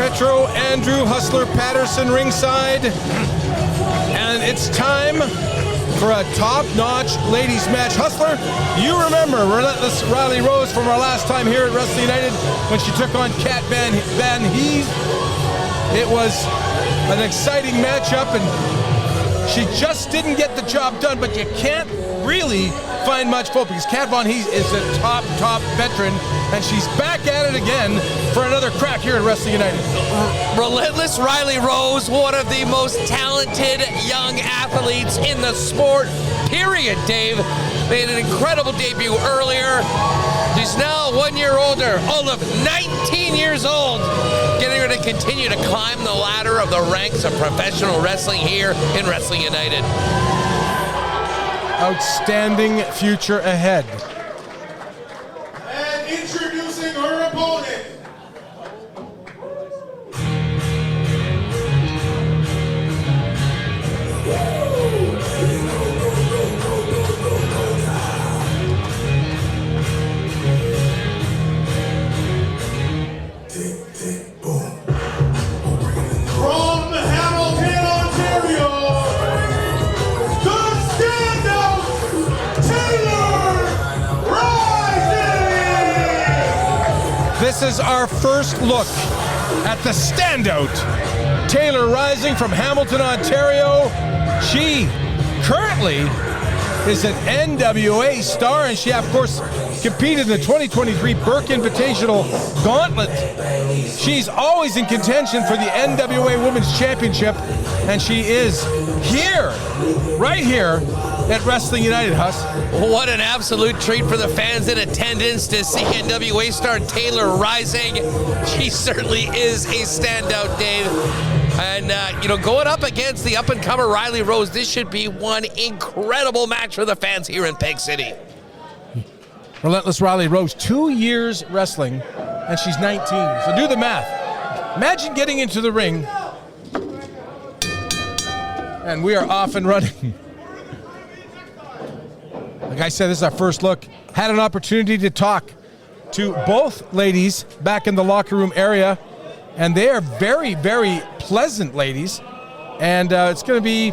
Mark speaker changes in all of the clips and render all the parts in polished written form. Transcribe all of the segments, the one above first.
Speaker 1: Retro Andrew Hustler Paterson ringside. And it's time for a top-notch ladies match. Hustler, you remember Relentless Rylie Rose from our last time here at Wrestling United when she took on Kat Van Hees. It was an exciting matchup, and she just didn't get the job done, but you can't really find much fault because Kat Van Hees is a top veteran, and she's back at it again for another crack here at Wrestling United.
Speaker 2: Relentless Rylie Rose, one of the most talented young athletes in the sport, period, Dave. Made an incredible debut earlier. She's now 1 year older, all of 19 years old, getting her to continue to climb the ladder of the ranks of professional wrestling here in Wrestling United.
Speaker 1: Outstanding future ahead.
Speaker 3: And introducing her opponent. From Hamilton, Ontario, the standout Taylor Rising!
Speaker 1: This is our first look at the standout Taylor Rising from Hamilton, Ontario. She currently is an NWA star, and she, of course, competed in the 2023 Burke Invitational Gauntlet. She's always in contention for the NWA Women's Championship, and she is here, right here, at Wrestling United, Huss.
Speaker 2: What an absolute treat for the fans in attendance to see NWA star Taylor Rising. She certainly is a standout, Dave. And, going up against the up-and-comer Rylie Rose, this should be one incredible match for the fans here in Peg City.
Speaker 1: Relentless Rylie Rose, 2 years wrestling, and she's 19. So do the math. Imagine getting into the ring, and we are off and running. Like I said, this is our first look. Had an opportunity to talk to both ladies back in the locker room area, and they are very, very pleasant ladies. And it's going to be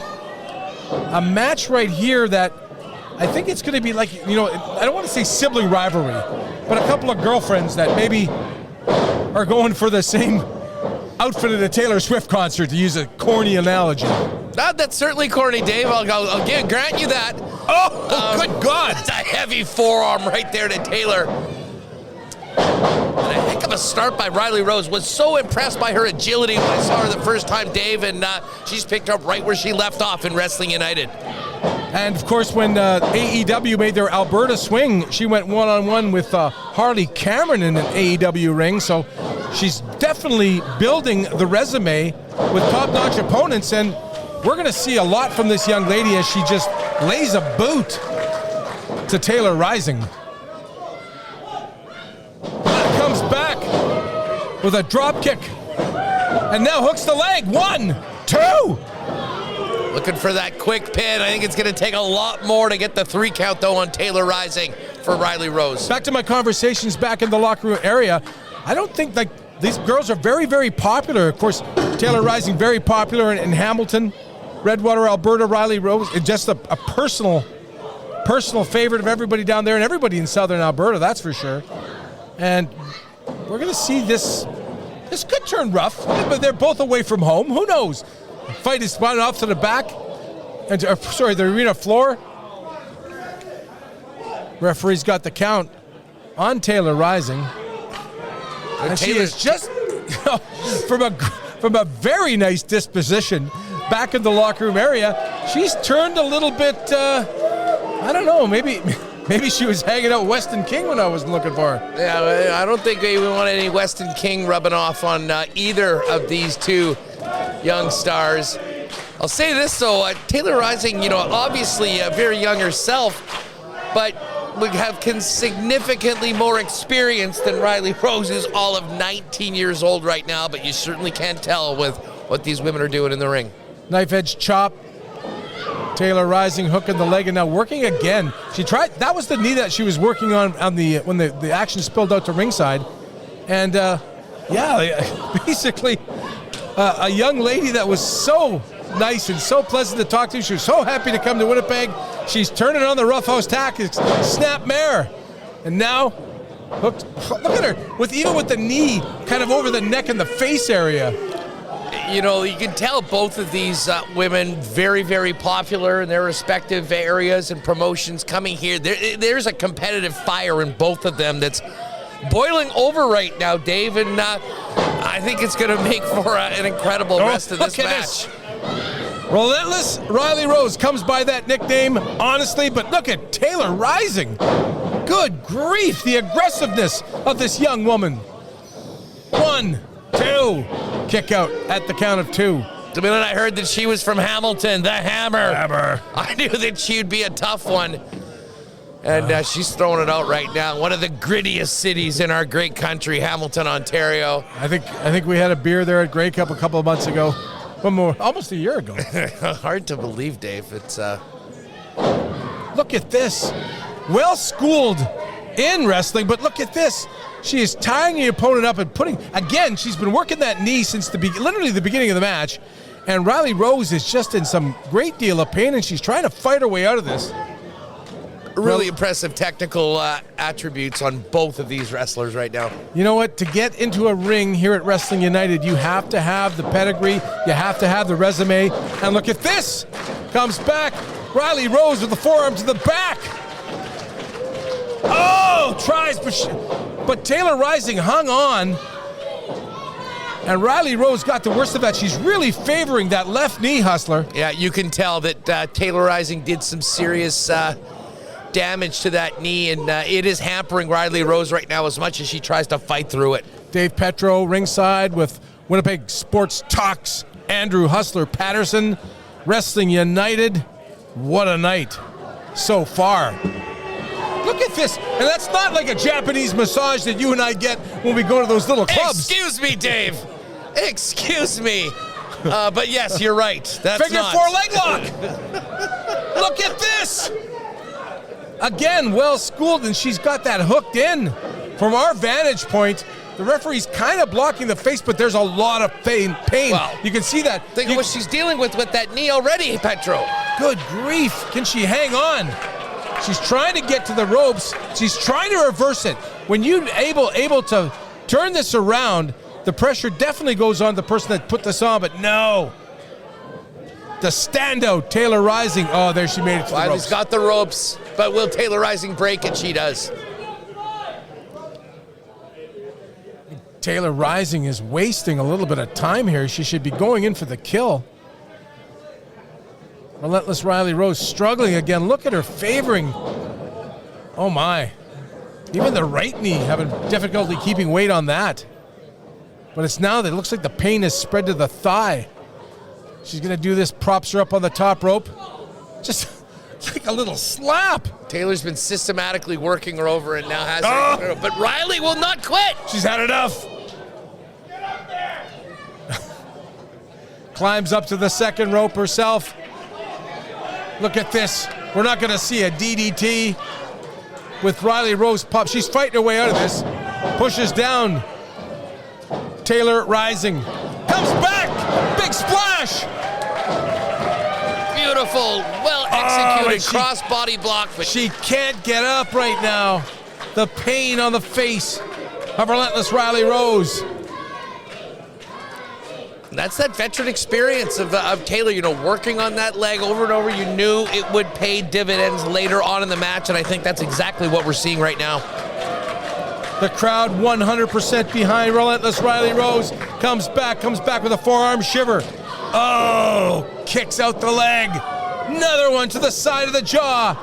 Speaker 1: a match right here that I think it's going to be like, I don't want to say sibling rivalry, but a couple of girlfriends that maybe are going for the same outfit at a Taylor Swift concert, to use a corny analogy.
Speaker 2: That's certainly corny, Dave. I'll grant you that.
Speaker 1: Oh, good God.
Speaker 2: That's a heavy forearm right there to Taylor. And a heck of a start by Rylie Rose. Was so impressed by her agility when I saw her the first time, Dave, and she's picked up right where she left off in Wrestling United.
Speaker 1: And, of course, when AEW made their Alberta swing, she went one-on-one with Harley Cameron in an AEW ring. So she's definitely building the resume with top-notch opponents. And we're going to see a lot from this young lady as she just lays a boot to Taylor Rising. And comes back with a drop kick. And now hooks the leg. 1, 2.
Speaker 2: Looking for that quick pin. I think it's going to take a lot more to get the 3 count, though, on Taylor Rising for Rylie Rose.
Speaker 1: Back to my conversations back in the locker room area. I don't think these girls are very, very popular. Of course, Taylor Rising, very popular in Hamilton, Redwater, Alberta. Rylie Rose, just a personal favorite of everybody down there and everybody in southern Alberta, that's for sure. And we're going to see this could turn rough, but they're both away from home. Who knows? Fight is spotted off to the back, the arena floor. Referee's got the count on Taylor Rising, and she is just from a very nice disposition back in the locker room area. She's turned a little bit. I don't know. Maybe she was hanging out Weston King when I was looking for her.
Speaker 2: Yeah, I don't think we want any Weston King rubbing off on either of these two young stars. I'll say this though, Taylor Rising, obviously very young herself, but would have significantly more experience than Rylie Rose, who's all of 19 years old right now, but you certainly can't tell with what these women are doing in the ring.
Speaker 1: Knife edge chop. Taylor Rising hooking the leg and now working again. She tried, that was the knee that she was working on when the action spilled out to ringside. And Yeah, basically a young lady that was so nice and so pleasant to talk to. She was so happy to come to Winnipeg. She's turning on the roughhouse tactics, snap mare. And now, hooked. Look at her, even with the knee kind of over the neck and the face area.
Speaker 2: You know, you can tell both of these women very, very popular in their respective areas and promotions coming here. There's a competitive fire in both of them that's boiling over right now, Dave, and I think it's going to make for an incredible rest of this match.
Speaker 1: Relentless Rylie Rose comes by that nickname, honestly, but look at Taylor Rising. Good grief, the aggressiveness of this young woman. 1, 2, kick out at the count of 2.
Speaker 2: The minute I heard that she was from Hamilton, the Hammer. I knew that she'd be a tough one. And she's throwing it out right now. One of the grittiest cities in our great country, Hamilton, Ontario.
Speaker 1: I think we had a beer there at Grey Cup a couple of months ago. One more, almost a year ago.
Speaker 2: Hard to believe, Dave. It's
Speaker 1: Look at this. Well schooled in wrestling, but look at this. She is tying the opponent up and putting, again, she's been working that knee since literally the beginning of the match. And Rylie Rose is just in some great deal of pain, and she's trying to fight her way out of this.
Speaker 2: Really impressive technical attributes on both of these wrestlers right now.
Speaker 1: You know what? To get into a ring here at Wrestling United, you have to have the pedigree, you have to have the resume. And look at this. Comes back. Rylie Rose with the forearm to the back. Oh, tries, but Taylor Rising hung on. And Rylie Rose got the worst of that. She's really favoring that left knee, Hustler.
Speaker 2: Yeah, you can tell that Taylor Rising did some serious damage to that knee, and it is hampering Rylie Rose right now as much as she tries to fight through it.
Speaker 1: Dave Petro ringside with Winnipeg Sports Talks, Andrew Hustler Paterson, Wrestling United. What a night so far. Look at this, and that's not like a Japanese massage that you and I get when we go to those little clubs.
Speaker 2: Excuse me, Dave. Excuse me. But yes, you're right. That's
Speaker 1: Figure
Speaker 2: not.
Speaker 1: 4 leg lock. Look at this. Again, well schooled, and she's got that hooked in. From our vantage point, the referee's kind of blocking the face, but there's a lot of pain.
Speaker 2: Wow.
Speaker 1: You can see that.
Speaker 2: Think of what she's dealing with that knee already, Petro.
Speaker 1: Good grief. Can she hang on? She's trying to get to the ropes. She's trying to reverse it. When you're able to turn this around, the pressure definitely goes on the person that put this on, but no. The standout, Taylor Rising. Oh, there she made it to the ropes.
Speaker 2: Riley's got the ropes, but will Taylor Rising break it? She does.
Speaker 1: Taylor Rising is wasting a little bit of time here. She should be going in for the kill. Relentless Rylie Rose struggling again. Look at her favoring. Oh my. Even the right knee having difficulty keeping weight on that. But it's now that it looks like the pain has spread to the thigh. She's going to do this, props her up on the top rope. Just like a little slap.
Speaker 2: Taylor's been systematically working her over and now has her. But Rylie will not quit.
Speaker 1: She's had enough. Climbs up to the second rope herself. Look at this. We're not going to see a DDT with Rylie Rose pop. She's fighting her way out of this. Pushes down. Taylor Rising. Comes back. Big splash.
Speaker 2: Beautiful. Well executed cross-body block. But
Speaker 1: she can't get up right now. The pain on the face of Relentless Rylie Rose.
Speaker 2: That's that veteran experience of Taylor, working on that leg over and over. You knew it would pay dividends later on in the match, and I think that's exactly what we're seeing right now.
Speaker 1: The crowd 100% behind Relentless Rylie Rose. Comes back with a forearm shiver. Oh, kicks out the leg. Another one to the side of the jaw.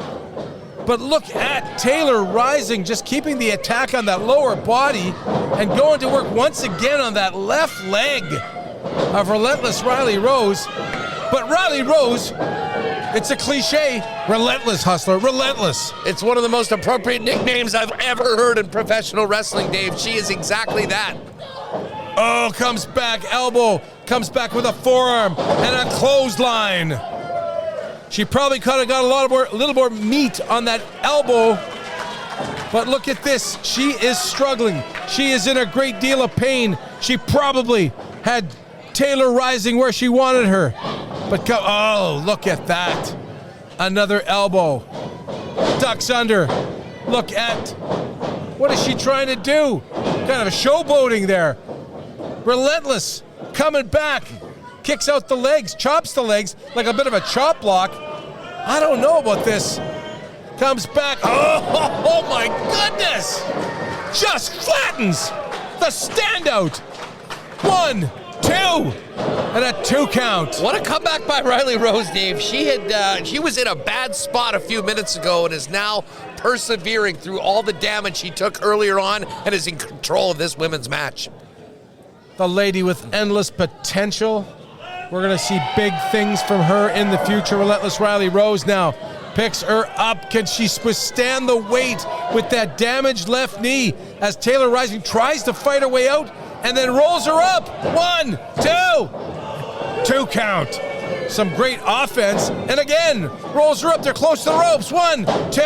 Speaker 1: But look at Taylor Rising just keeping the attack on that lower body and going to work once again on that left leg of Relentless Rylie Rose. But Rylie Rose, it's a cliche, relentless, Hustler, relentless.
Speaker 2: It's one of the most appropriate nicknames I've ever heard in professional wrestling, Dave. She is exactly that.
Speaker 1: Oh, comes back, elbow, comes back with a forearm and a clothesline. She probably could have got a little more meat on that elbow. But look at this, she is struggling. She is in a great deal of pain. She probably had Taylor Rising where she wanted her. But oh, look at that. Another elbow. Ducks under. Look at, what is she trying to do? Kind of a showboating there. Relentless, coming back. Kicks out the legs, chops the legs, like a bit of a chop block. I don't know about this. Comes back, oh my goodness! Just flattens the standout. 1, 2, and a 2 count.
Speaker 2: What a comeback by Rylie Rose, Dave. She was in a bad spot a few minutes ago and is now persevering through all the damage she took earlier on and is in control of this women's match.
Speaker 1: The lady with endless potential. We're going to see big things from her in the future. Relentless Rylie Rose now picks her up. Can she withstand the weight with that damaged left knee as Taylor Rising tries to fight her way out and then rolls her up? 1, 2, 2 count. Some great offense. And again, rolls her up. They're close to the ropes. 1, 2.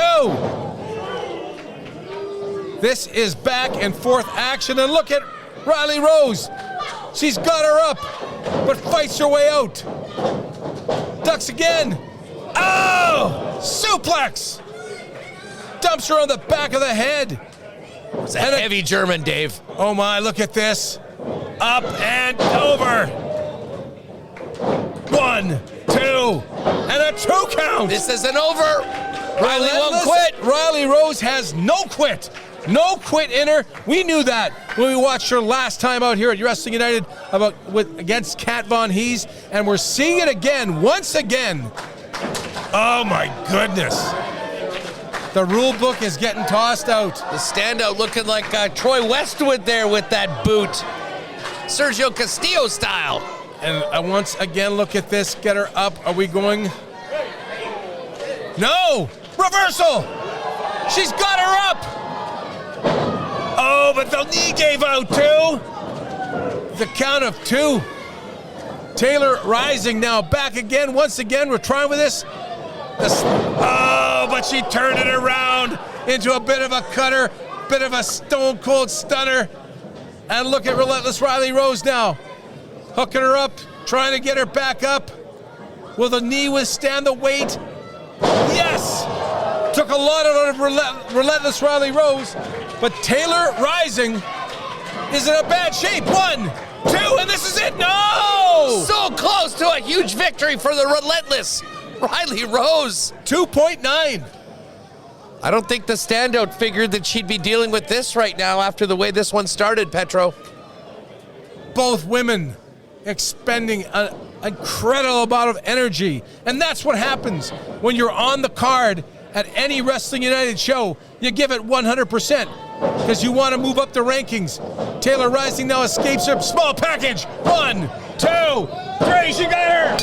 Speaker 1: This is back and forth action. And look at Rylie Rose. She's got her up, but fights her way out. Ducks again. Oh! Suplex! Dumps her on the back of the head.
Speaker 2: It's a heavy German, Dave.
Speaker 1: Oh my, look at this. Up and over. 1, 2, and a 2 count.
Speaker 2: This isn't over. Rylie won't quit.
Speaker 1: Rylie Rose has no quit. No quit in her. We knew that when we watched her last time out here at Wrestling United against Kat Von Hees, and we're seeing it again, once again. Oh my goodness. The rule book is getting tossed out.
Speaker 2: The standout looking like Troy Westwood there with that boot. Sergio Castillo style.
Speaker 1: And once again, look at this. Get her up. Are we going? No! Reversal! She's got her up! Oh, but the knee gave out too. The count of 2. Taylor Rising now back again. Once again, we're trying with this. Oh, but she turned it around into a bit of a cutter, bit of a stone cold stunner. And look at Relentless Rylie Rose now. Hooking her up, trying to get her back up. Will the knee withstand the weight? Yes! Took a lot out of Relentless Rylie Rose, but Taylor Rising is in a bad shape. 1, 2, and this is it. No!
Speaker 2: So close to a huge victory for the Relentless Rylie Rose.
Speaker 1: 2.9.
Speaker 2: I don't think the standout figured that she'd be dealing with this right now after the way this one started, Petro.
Speaker 1: Both women expending an incredible amount of energy, and that's what happens when you're on the card at any Wrestling United show. You give it 100% because you want to move up the rankings. Taylor Rising now escapes her. Small package. 1, 2, 3. She got her.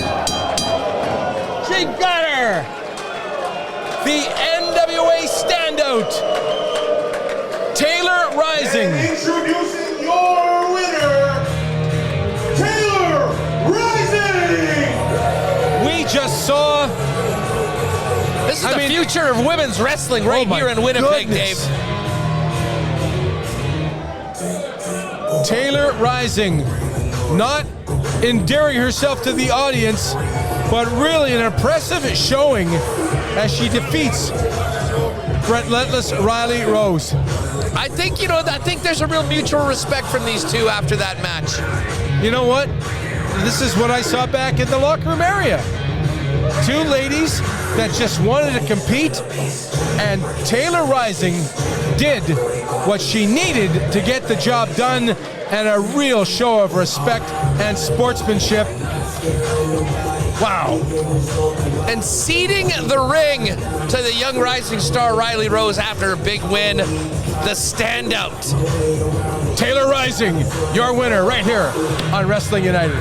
Speaker 1: She got her. The NWA standout, Taylor Rising.
Speaker 3: And introducing your winner, Taylor Rising.
Speaker 1: We just saw.
Speaker 2: This is the future of women's wrestling right here in Winnipeg,
Speaker 1: goodness.
Speaker 2: Dave.
Speaker 1: Taylor Rising, not endearing herself to the audience, but really an impressive showing as she defeats Relentless Rylie Rose.
Speaker 2: I think there's a real mutual respect from these two after that match.
Speaker 1: You know what? This is what I saw back in the locker room area. 2 ladies that just wanted to compete, and Taylor Rising did what she needed to get the job done, and a real show of respect and sportsmanship. Wow.
Speaker 2: And ceding the ring to the young rising star Rylie Rose after a big win, the standout.
Speaker 1: Taylor Rising, your winner right here on Wrestling United.